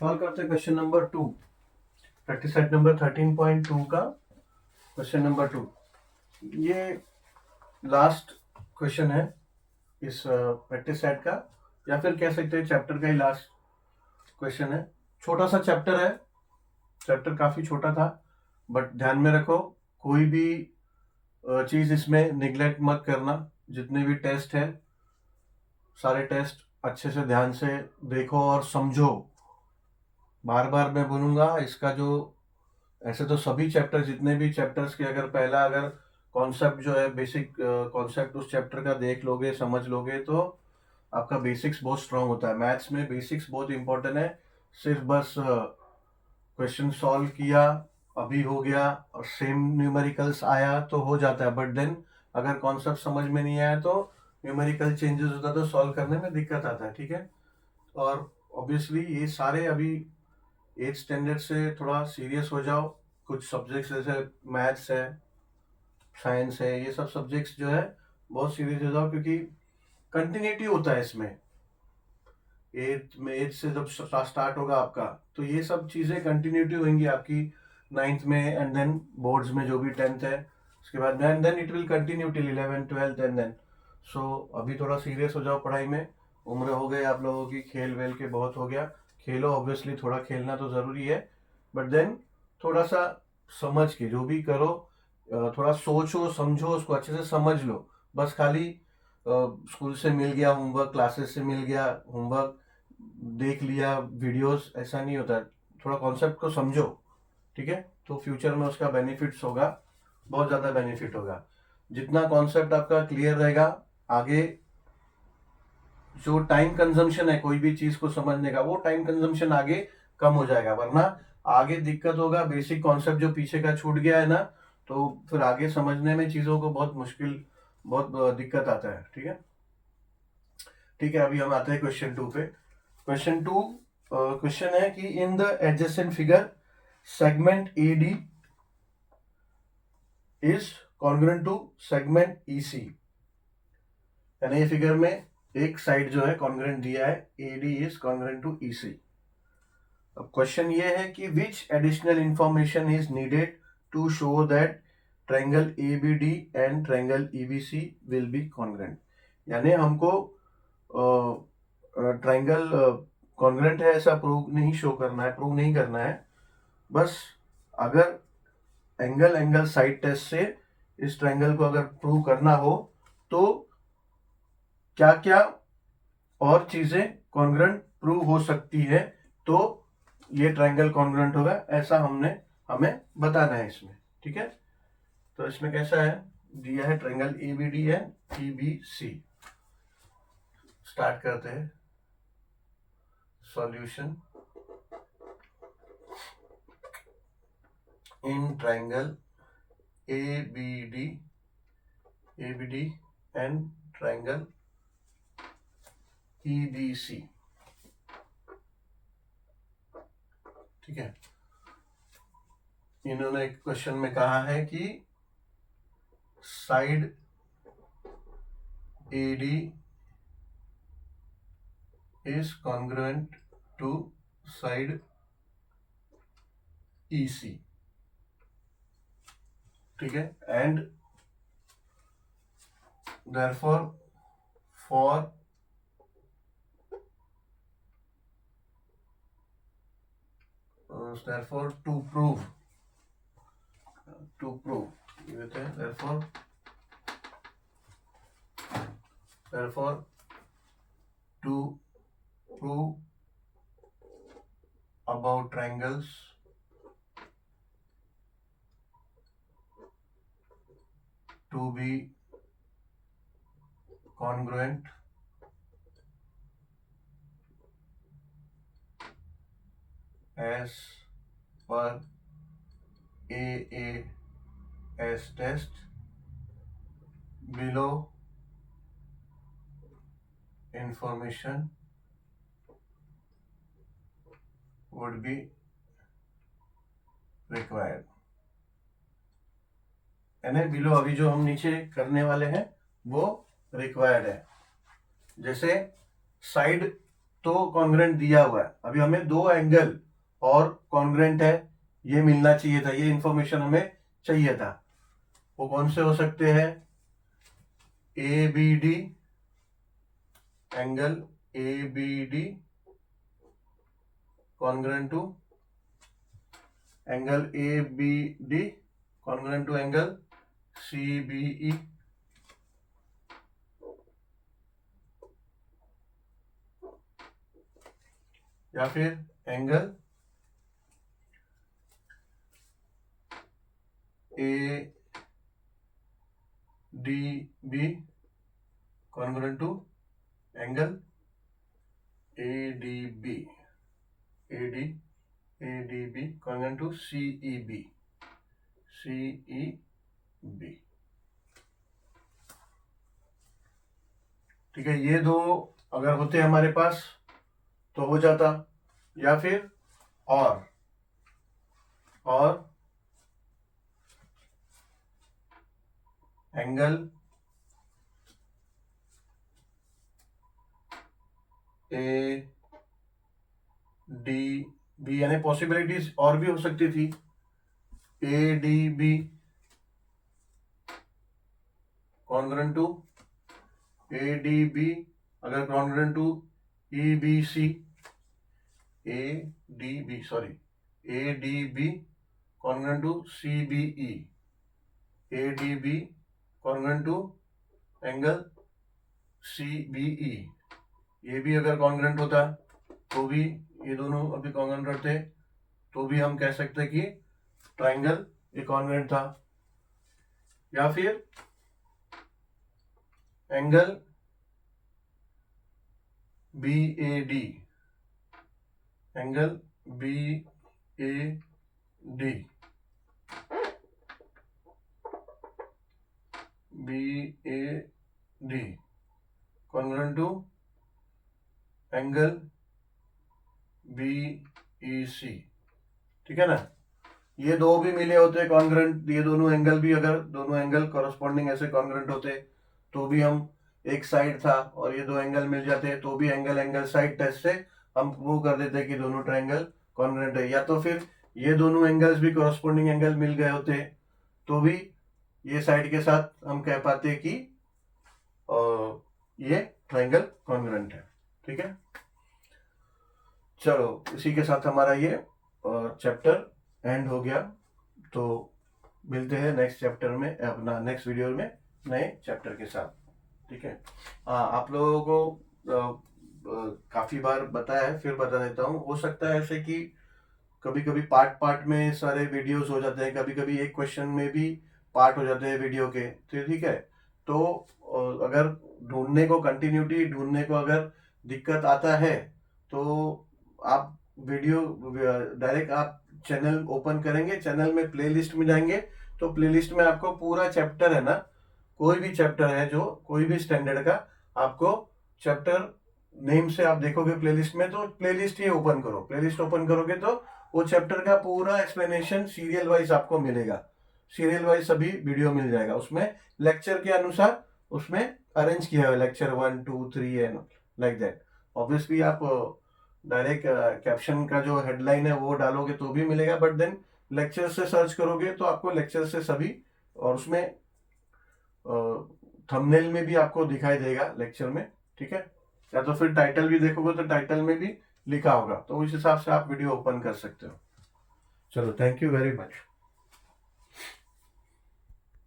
Solve करते हैं question number 2, practice set number 13.2 का क्वेश्चन नंबर 2। ये लास्ट क्वेश्चन है इस प्रैक्टिस सेट का, या फिर कह सकते हैं चैप्टर का ही लास्ट क्वेश्चन है। छोटा सा चैप्टर है, चैप्टर काफी छोटा था, बट ध्यान में रखो कोई भी चीज इसमें निगलेक्ट मत करना। जितने भी टेस्ट है सारे टेस्ट अच्छे से ध्यान से देखो और समझो। बार बार मैं बोलूंगा इसका जो, ऐसे तो सभी चैप्टर, जितने भी चैप्टर्स के अगर पहला अगर कॉन्सेप्ट जो है, बेसिक कॉन्सेप्ट उस चैप्टर का देख लोगे, समझ लोगे, तो आपका बेसिक्स बहुत स्ट्रांग होता है। मैथ्स में बेसिक्स बहुत इंपॉर्टेंट है। सिर्फ बस क्वेश्चन सॉल्व किया, अभी हो गया और सेम न्यूमेरिकल्स आया तो हो जाता है, बट देन अगर कॉन्सेप्ट समझ में नहीं आया तो न्यूमेरिकल चेंजेस होता है तो सॉल्व करने में दिक्कत आता है। ठीक है, और ऑब्वियसली ये सारे अभी 8th स्टैंडर्ड से थोड़ा सीरियस हो जाओ। कुछ सब्जेक्ट्स जैसे मैथ्स है, साइंस है, ये सब सब्जेक्ट्स जो है बहुत सीरियस हो जाओ, क्योंकि कंटिन्यूटी होता है इसमें। 8th से जब स्टार्ट होगा आपका, तो ये सब चीज़ें कंटिन्यूटी होंगी आपकी 9th में, एंड देन बोर्ड्स में जो भी 10th है उसके बाद, and then it will continue till 11th 12th and then. So अभी थोड़ा सीरियस हो जाओ पढ़ाई में। उम्र हो गई आप लोगों की, खेल वेल के बहुत हो गया। खेलो, ऑब्वियसली थोड़ा खेलना तो ज़रूरी है, बट देन थोड़ा सा समझ के जो भी करो, थोड़ा सोचो समझो, उसको अच्छे से समझ लो। बस खाली स्कूल से मिल गया होमवर्क, क्लासेस से मिल गया होमवर्क, देख लिया वीडियोस, ऐसा नहीं होता। थोड़ा कॉन्सेप्ट को समझो, ठीक है, तो फ्यूचर में उसका बेनिफिट्स होगा, बहुत ज़्यादा बेनिफिट होगा। जितना कॉन्सेप्ट आपका क्लियर रहेगा, आगे जो टाइम कंजम्पशन है कोई भी चीज को समझने का, वो टाइम कंजम्पशन आगे कम हो जाएगा। वरना आगे दिक्कत होगा, बेसिक कॉन्सेप्ट जो पीछे का छूट गया है ना, तो फिर आगे समझने में चीजों को बहुत मुश्किल, बहुत दिक्कत आता है। ठीक है, ठीक है, अभी हम आते हैं क्वेश्चन 2 पे। क्वेश्चन 2 क्वेश्चन है कि in the adjacent figure segment A D is congruent to segment E C. यानी ये फिगर में एक साइड जो है कॉन्ग्रुएंट दिया है, A D is congruent to E C. अब क्वेश्चन ये है कि which additional information is needed to show that triangle A B D and triangle E B C will be congruent. यानी हमको ट्रायंगल कॉन्ग्रुएंट है ऐसा प्रूव नहीं show करना है, प्रूव नहीं करना है। बस अगर एंगल एंगल साइड टेस्ट से इस ट्रायंगल को अगर प्रूव करना हो तो क्या क्या और चीजें कॉन्ग्रुएंट प्रूव हो सकती है, तो ये ट्रायंगल कॉन्ग्रुएंट होगा, ऐसा हमें बताना है इसमें। ठीक है, तो इसमें कैसा है, दिया है triangle A B D and E B C. Start करते हैं solution. In triangle A B D and triangle E B C. ठीक है, इन्होंने क्वेश्चन में कहा है कि side A D is congruent to side E C. ठीक है, and therefore for therefore to prove ये कहते हैं therefore to prove about triangles to be congruent as per AAS test, below information would be required। यानी below अभी जो हम नीचे करने वाले हैं वो रिक्वायर्ड है। जैसे साइड तो कॉन्ग्रेंट दिया हुआ है, अभी हमें दो एंगल और कॉन्ग्रेंट है ये मिलना चाहिए था, ये इंफॉर्मेशन हमें चाहिए था। वो कौन से हो सकते हैं? A B D, angle A B D congruent to angle A B D congruent to angle C B E, या फिर angle A D B congruent to angle A D B, A D B congruent to C E B, C E B. ठीक है, ये दो अगर होते हमारे पास तो हो जाता, या फिर और एंगल ए डी बी, यानी पॉसिबिलिटीज और भी हो सकती थी। A D B congruent to A D B, अगर congruent to E B C, A D B congruent to C B E, A D B congruent to angle C B E, ये भी अगर congruent होता तो भी, ये दोनों अभी कॉन्ग्रेंट होते तो भी हम कह सकते कि ट्राइंगल ये कॉन्ग्रेंट था। या फिर angle B A D, angle B A D, B A D congruent to angle B E C. ठीक है ना, ये दो भी मिले होते कॉन्ग्रेंट, ये दोनों एंगल भी, अगर दोनों एंगल कॉरस्पॉन्डिंग ऐसे कॉन्ग्रेंट होते तो भी हम, एक साइड था और ये दो एंगल मिल जाते तो भी एंगल साइड टेस्ट से हम प्रूव कर देते कि दोनों ट्रायंगल कॉन्ग्रेंट है। या तो फिर ये दोनों एंगल्स भी कॉरस्पॉन्डिंग एंगल मिल गए होते तो भी ये साइड के साथ हम कह पाते कि ये ट्रायंगल कॉन्ग्रेंट है। ठीक है, चलो इसी के साथ हमारा ये चैप्टर एंड हो गया। तो मिलते हैं नेक्स्ट चैप्टर में, अपना नेक्स्ट वीडियो में नए चैप्टर के साथ। ठीक है, आप लोगों को काफी बार बताया है, फिर बता देता हूँ। हो सकता है ऐसे कि कभी कभी पार्ट में सारे वीडियोस हो जाते हैं, कभी कभी एक क्वेश्चन में भी पार्ट हो जाते हैं वीडियो के। तो ठीक है, तो अगर ढूंढने को, कंटिन्यूटी ढूंढने को अगर दिक्कत आता है तो आप वीडियो डायरेक्ट आप चैनल ओपन करेंगे, चैनल में प्लेलिस्ट में जाएंगे तो प्लेलिस्ट में आपको पूरा चैप्टर है ना, कोई भी चैप्टर है जो कोई भी स्टैंडर्ड का, आपको चैप्टर नेम से आप देखोगे प्लेलिस्ट में, तो प्लेलिस्ट ही ओपन करो। प्लेलिस्ट ओपन करोगे तो वो चैप्टर का पूरा एक्सप्लेनेशन सीरियल वाइज आपको मिलेगा, सीरियल वाइज सभी वीडियो मिल जाएगा। उसमें लेक्चर के अनुसार उसमें अरेंज किया हुआ, lecture 1 2 3 and like that. Obviously आप डायरेक्ट कैप्शन का जो हेडलाइन है वो डालोगे तो भी मिलेगा, बट देन लेक्चर से सर्च करोगे तो आपको लेक्चर से सभी, और उसमें थंबनेल में भी आपको दिखाई देगा लेक्चर में। ठीक है, या तो फिर टाइटल भी देखोगे तो टाइटल में भी लिखा होगा, तो उस हिसाब से आप वीडियो ओपन कर सकते हो। चलो, थैंक यू वेरी मच।